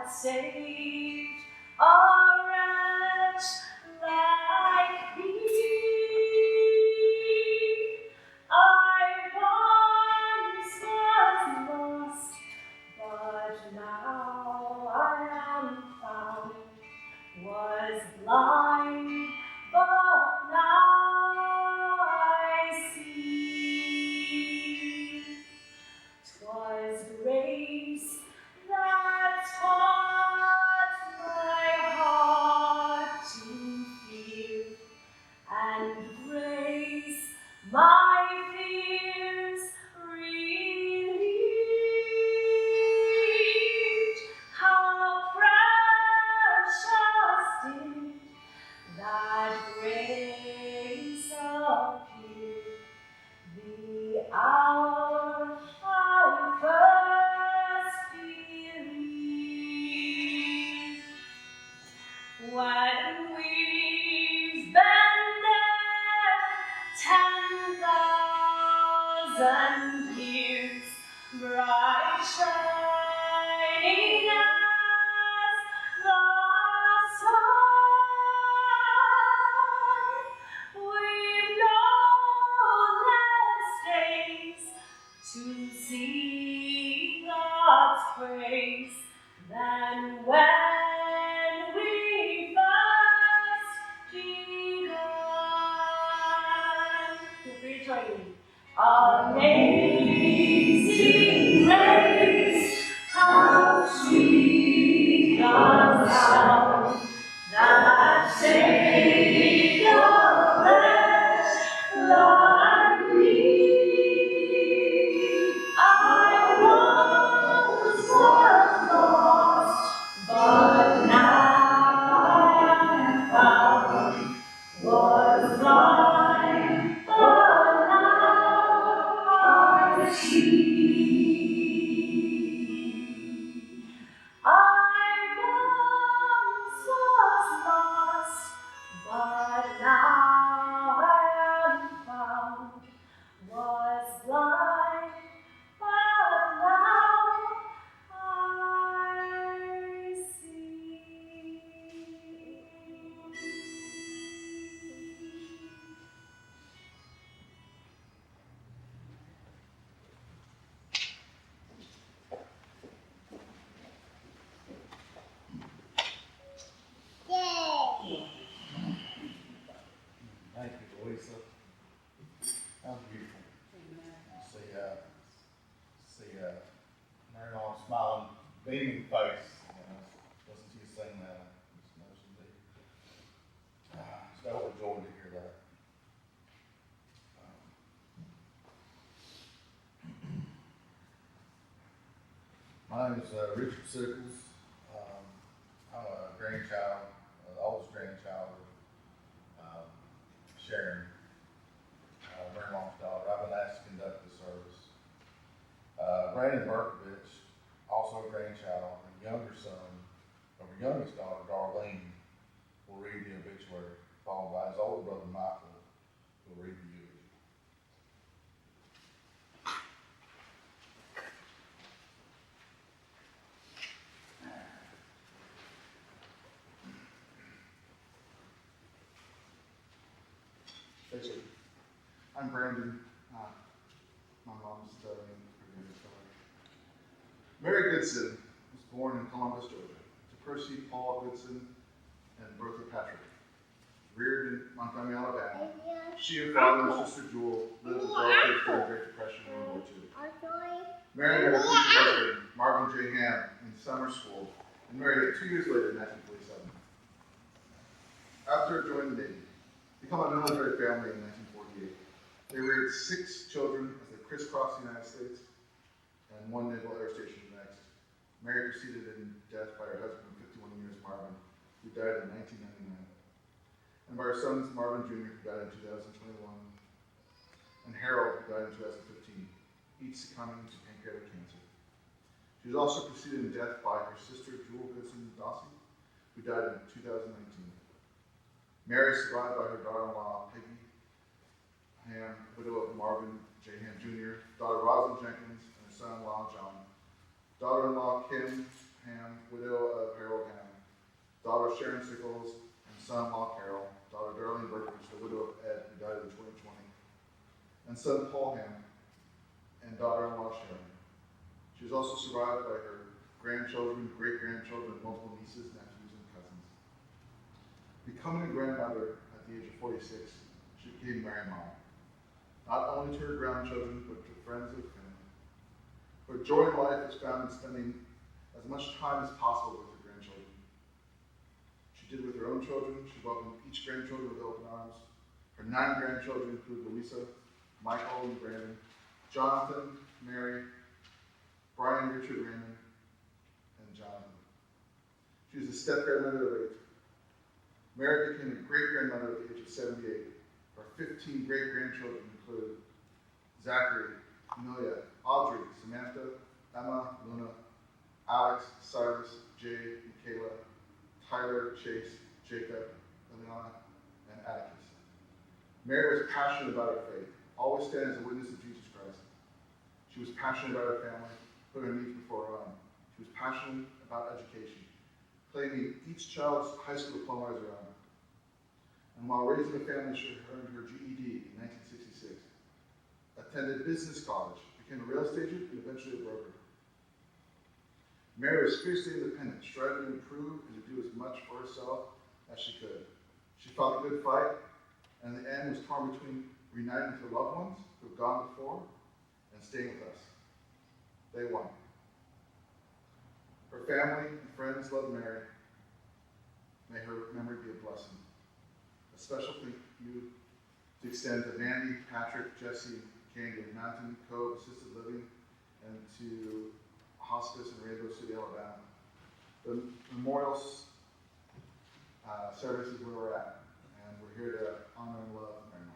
that saved a wretch like me. I once was lost, but now I am found. Was blind, but now I see. 'Twas grace that taught my heart to fear, and grace my fears relieved. How precious did that grace appear, the hour I first believed. When we've been there 10,000 years, bright shining as the sun, we've no less days to see God's praise than when we first began. Feel free to join me. Amazing grace, how sweet the sound that saved a wretch like me. I once was lost, but now I am found. Was blind, but now I see. I once was lost, but now I am found. Was blind, but now I see. Thank you, Louisa. That was beautiful. See, Mary Laur's smiling, beaming face. Listen to you sing that. It's overjoyed to hear that. My name is Richard Sickles. I'm a grandchild, the oldest grandchild of Sharon, Mary Laur's daughter. I've been asked to conduct the service. Brandon Berkovich, also a grandchild, and younger son of her youngest daughter, Darlene, will read the obituary, followed by his older brother, Michael, who will read the eulogy. I'm Brandon. My mom's Mary Goodson was born in Columbus, Georgia, to Percy Paul Goodson and Bertha Patrick. Reared in Montgomery, Alabama, she and father and sister Jewel lived with relatives during the Great Depression and World War II. Mary had a future husband, Marvin J. Hamm, in summer school, and married 2 years later in 1947. After joining the Navy, become a military family in 1948. They reared 6 children as they crisscrossed the United States and 1 naval air station next. Mary preceded in death by her husband of 51 years, Marvin, who died in 1999, and by her sons, Marvin Jr., who died in 2021, and Harold, who died in 2015, each succumbing to pancreatic cancer. She was also preceded in death by her sister, Jewel Goodson Dawson, who died in 2019. Mary is survived by her daughter-in-law, Peggy Hamm, widow of Marvin J. Hamm Jr., daughter Rosalind Jenkins, and her son-in-law, John, daughter-in-law, Kim Hamm, widow of Harold Hamm, daughter Sharon Sickles, and son-in-law Carol, daughter Darlene Berkowitz, the widow of Ed, who died in 2020, and son Paul Hamm, and daughter-in-law Sharon. She was also survived by her grandchildren, great-grandchildren, and multiple nieces, nephews, and cousins. Becoming a grandmother at the age of 46, she became Mary Mom, not only to her grandchildren, but to friends and family. Her joy in life is found in spending as much time as possible with her grandchildren. She did with her own children. She welcomed each grandchildren with open arms. Her 9 grandchildren include Louisa, Michael and Brandon, Jonathan, Mary, Brian, Richard, Raymond, and Jonathan. She was a step-grandmother of 8. Mary became a great-grandmother at the age of 78. Her 15 great-grandchildren include Zachary, Amelia, Audrey, Samantha, Emma, Luna, Alex, Cyrus, Jay, Michaela, Tyler, Chase, Jacob, Eliana, and Atticus. Mary was passionate about her faith, always standing as a witness of Jesus Christ. She was passionate about her family, putting her needs before her own. She was passionate about education, claiming each child's high school diploma as her own. And while raising a family, she earned her GED in 1966, attended business college, became a real estate agent, and eventually a broker. Mary was fiercely independent, striving to improve and to do as much for herself as she could. She fought a good fight, and in the end was torn between reuniting with her loved ones who have gone before and staying with us. They won. Her family and friends loved Mary. May her memory be a blessing. A special thank you to extend to Mandy, Patrick, Jesse, Candy of Mountain Cove Assisted Living, and to Hospice in Rainbow City, Alabama. The memorial service is where we're at, and we're here to honor and love Mary Mom.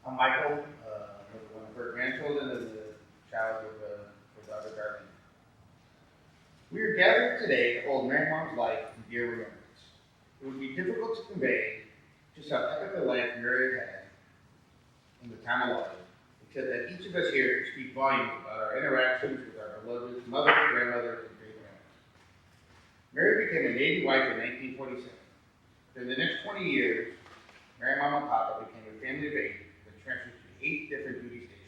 I'm Michael, one of her grandchildren and the child of her daughter Darlene. We are gathered today to hold Mary Mom's life in dear remembrance. It would be difficult to convey just how epic a life Mary had in the time of life, except that each of us here can speak volumes about our interactions with our beloved mother, grandmother, and great-grandmother. Mary became a Navy wife in 1947. During the next 20 years, Mary Mom and Papa became a family of 8 that transferred to 8 different duty stations.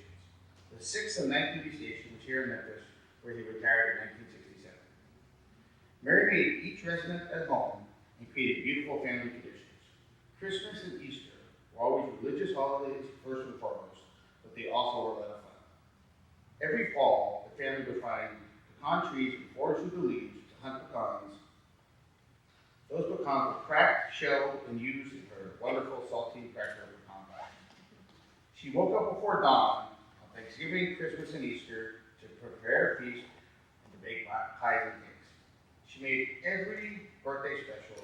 The 6th and 9th duty station was here in Memphis, where he retired in 1967. Mary made each resident at home and created beautiful family traditions. Christmas and Easter were always religious holidays first and foremost, but they also were a lot of fun. Every fall, the family would find pecan trees and forest with the leaves to hunt pecans. Those pecans were cracked, shelled, and used in her wonderful saltine cracker pecan pie. She woke up before dawn on Thanksgiving, Christmas, and Easter to prepare a feast and to bake pies and cakes. She made every birthday special,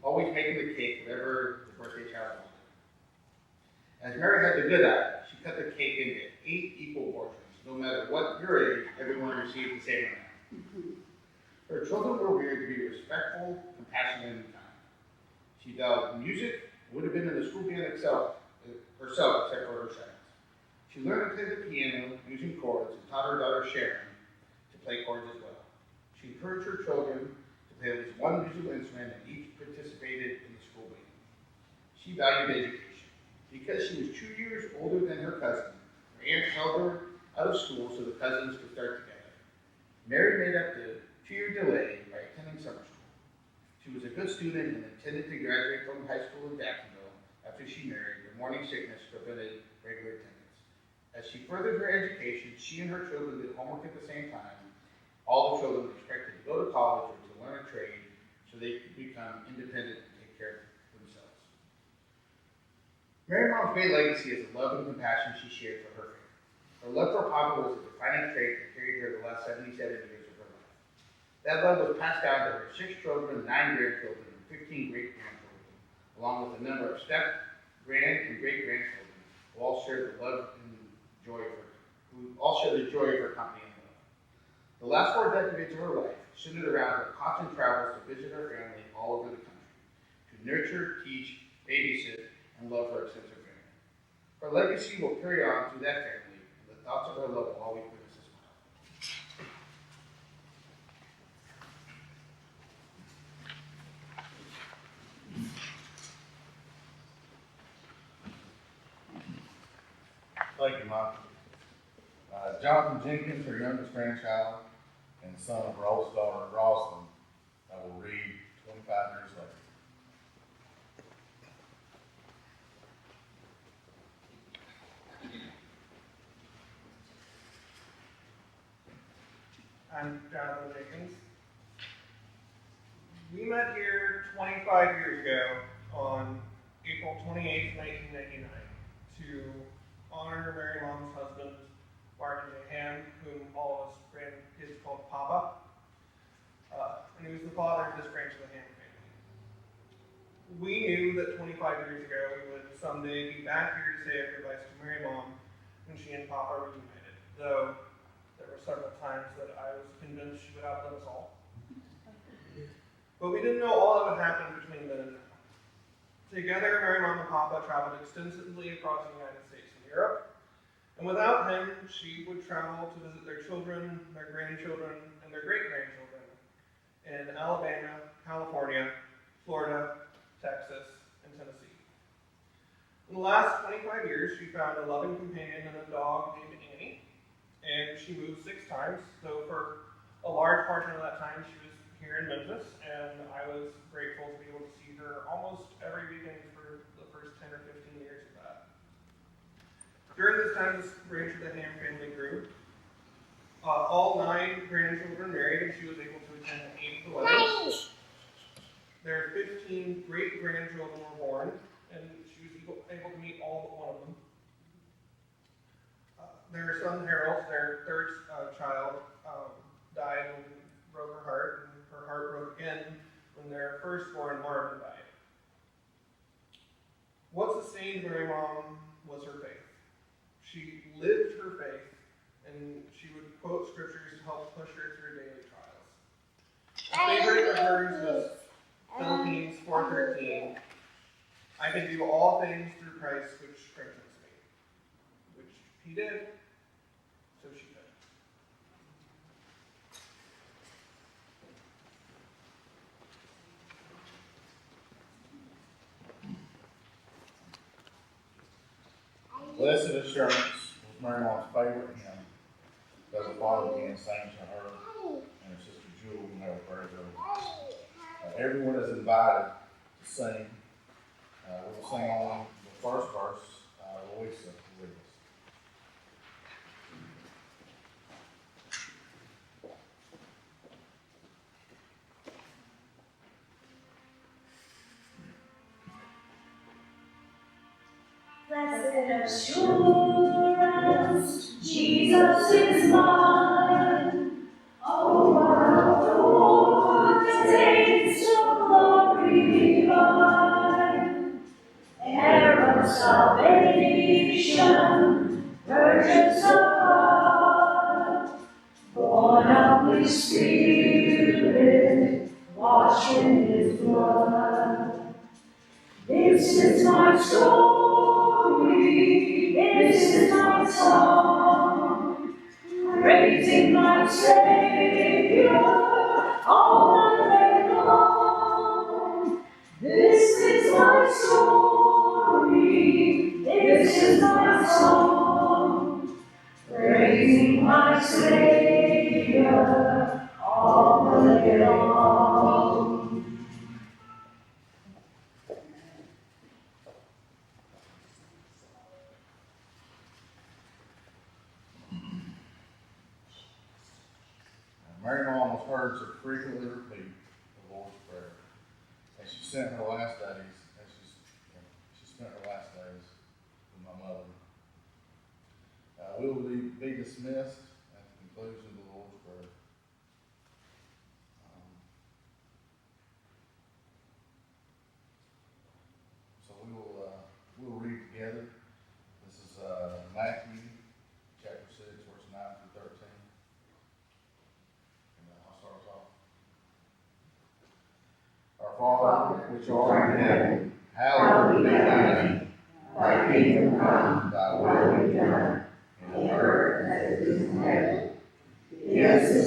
always making the cake whatever the birthday child wanted. As Mary had the good eye, she cut the cake into 8 equal portions. No matter what your age, everyone received the same amount. Her children were reared to be respectful, compassionate, and kind. She developed music, would have been in the school band herself, except for her science. She learned to play the piano using chords and taught her daughter Sharon to play chords as well. She encouraged her children to play at least one musical instrument and each participated in the school band. She valued education. Because she was 2 years older than her cousin, her aunt held her out of school so the cousins could start together. Mary made up the 2-year delay by attending summer school. She was a good student and intended to graduate from high school in Jacksonville after she married, but morning sickness prevented regular attendance. As she furthered her education, she and her children did homework at the same time. All the children were expected to go to college or to learn a trade so they could become independent and take care of themselves. Mary Mom's great legacy is the love and compassion she shared for her family. Her love for Papa was a defining trait that carried her the last 77 years of her life. That love was passed down to her 6 children, 9 grandchildren, and 15 great-grandchildren, along with a number of step, grand, and great-grandchildren who all shared the joy of her company and love. The last 4 decades of her life centered around her constant travels to visit her family all over the country, to nurture, teach, babysit, and love her extensive family. Her legacy will carry on through that family, and the thoughts of her love will always bring us a smile. Thank you, Mike. Jonathan Jenkins, her youngest grandchild, and son of her oldest daughter, Rosalind, I will read 25 years later. I'm Jonathan Jenkins. We met here 25 years ago on April 28, 1999, to honor Mary Mom's husband, Goodson Hamm, whom all of us grandkids called Papa. And he was the father of this branch of the Hamm family. We knew that 25 years ago we would someday be back here to say our goodbyes to Mary Mom when she and Papa reunited, though there were several times that I was convinced she would outlive us all. But we didn't know all that would happen between then and now. Together, Mary Mom and Papa traveled extensively across the United States and Europe, and without him, she would travel to visit their children, their grandchildren, and their great-grandchildren in Alabama, California, Florida, Texas, and Tennessee. In the last 25 years, she found a loving companion and a dog named Annie, and she moved 6 times, so for a large portion of that time she was here in Memphis, and I was grateful to be able to see her almost every weekend for the first 10 or 15 years of that. During this time, this branch of the Hamm family grew. All 9 grandchildren married, and she was able to attend 8 of the weddings. Their 15 great-grandchildren were born, and she was able to meet all but one of them. Their son Harold, their third child, died and broke her heart, and her heart broke again when their firstborn Marvin died. What sustained Mary Mom was her faith. She lived her faith, and she would quote scriptures to help push her through daily trials. A favorite of hers was Philippians 4:13. I can do all things through Christ which strengthens me. Which he did, so she did. Blessed assurance was Mary Mom's favorite hymn that the Father began saying to her and her sister Jewel when they were very little. Everyone is invited to sing. We'll sing on the first verse. Louisa will lead us. Blessed assurance, Jesus is mine. Oh, what a taste of glory divine, heir of salvation, purchase of God, born of His Spirit, washed in His blood. This is my story, this is my song, praising my Savior all the day long. This is my story, this is my song, praising my Savior all the day long. Mary Mom was heard to frequently repeat the Lord's Prayer as she spent her last days, with my mother. We will be dismissed at the conclusion of the Lord's Prayer. So we'll read together. This is Matthew chapter 6, verse 9 through 13. which art in heaven, hallowed be thy name. Thy kingdom come, thy will be done, in earth as it is in heaven. Give us this